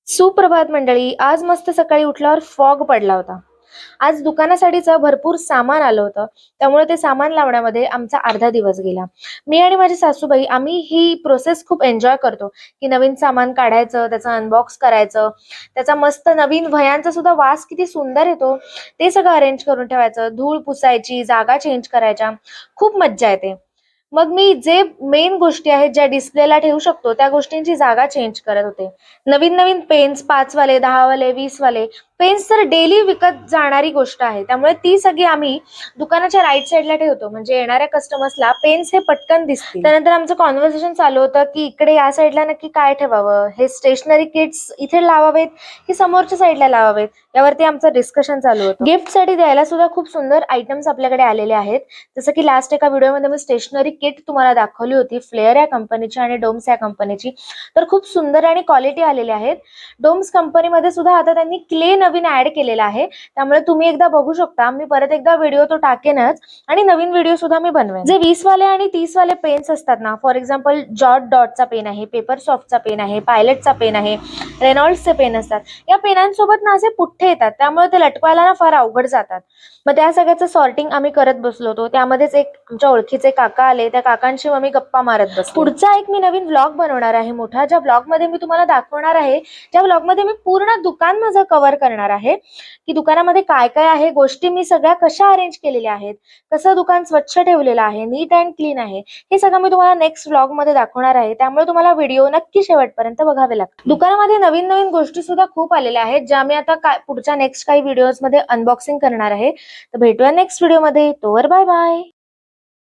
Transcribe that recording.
सुप्रभात मंडळी. आज मस्त सकाळी उठल्यावर फॉग पडला होता. आज दुकानासाठीचं भरपूर सामान आलं होतं. त्यामुळे ते सामान लावण्यामध्ये आमचा अर्धा दिवस गेला. मी आणि माझी सासूबाई आम्ही ही प्रोसेस खूप एन्जॉय करतो, की नवीन सामान काढायचं, त्याचं अनबॉक्स करायचं, त्याचा मस्त नवीन वह्यांचा सुद्धा वास किती सुंदर येतो, ते सगळं अरेंज करून ठेवायचं, धूळ पुसायची, जागा चेंज करायच्या, खूप मज्जा येते. मग मी जे मेन गोष्टी आहेत ज्या डिस्प्लेला ठेवू शकतो त्या गोष्टींची जागा चेंज करत होते. नवीन नवीन पेन्स 5 वाले, 10 वाले, 20 वाले पेन्स तर डेली विकत जाणारी गोष्ट आहे. त्यामुळे ती सगळी आम्ही दुकानाच्या राईट साईडला ठेवतो, म्हणजे येणाऱ्या कस्टमर्सला पेन्स हे पटकन दिसतील. त्यानंतर आमचं कॉन्व्हर्सेशन चालू होतं, की इकडे या साईडला नक्की काय ठेवावं, हे स्टेशनरी किट्स इथे लावावेत की समोरच्या साईडला लावावेत, यावरती आमचं डिस्कशन चालू होतं. गिफ्टसाठी द्यायला सुद्धा खूप सुंदर आयटम्स आपल्याकडे आलेले आहेत. जसं की लास्ट एका व्हिडिओमध्ये मी स्टेशनरी किट तुम्हाला दाखवली होती, फ्लेअर या कंपनीची आणि डोम्स या कंपनीची. तर खूप सुंदर आणि क्वालिटी आलेली आहेत. डोम्स कंपनीमध्ये सुद्धा आता त्यांनी क्ले नवीन ऍड केलेला आहे, त्यामुळे तुम्ही एकदा बघू शकता. मी परत एकदा व्हिडिओ तो टाकेनच आणि नवीन व्हिडिओ सुद्धा मी बनवेन. जे 20 वाले आणि 30 वाले पेन्स असतात ना, फॉर एक्झाम्पल जॉट डॉटचा पेन आहे, पेपर सॉफ्टचा पेन आहे, पायलटचा पेन आहे, रेनॉल्ड्सचे पेन असतात. या पेनांसोबत ना असे पुठ्ठे येतात, त्यामुळे ते लटकवायला ना फार अवघड जातात. मग त्या सगळ्याचं सॉर्टिंग आम्ही करत बसलो होतो. त्यामध्येच एक आमच्या ओळखीचे काका आले. त्या काकांशी मग मी गप्पा मारत बसले. पुढचा एक मी नवीन व्लॉग बनवणार आहे मोठा, ज्या व्लॉग मध्ये मी तुम्हाला दाखवणार आहे, ज्या व्लॉग मध्ये मी पूर्ण दुकान माझं कव्हर करणार आहे, की दुकानामध्ये काय काय आहे, गोष्टी मी सगळ्या कशा अरेंज केलेल्या आहेत, कसं दुकान स्वच्छ ठेवलेलं आहे, नीट अँड क्लीन आहे, हे सगळं मी तुम्हाला नेक्स्ट व्लॉग मध्ये दाखवणार आहे. त्यामुळे तुम्हाला व्हिडिओ नक्की शेवटपर्यंत बघावे लागतील. दुकानामध्ये नवीन नवीन गोष्टी सुद्धा खूप आलेल्या आहेत, ज्या मी आता पुढच्या नेक्स्ट काही व्हिडिओज मध्ये अनबॉक्सिंग करणार आहे. तर भेटूया नेक्स्ट व्हिडिओ मध्ये. तोवर बाय बाय.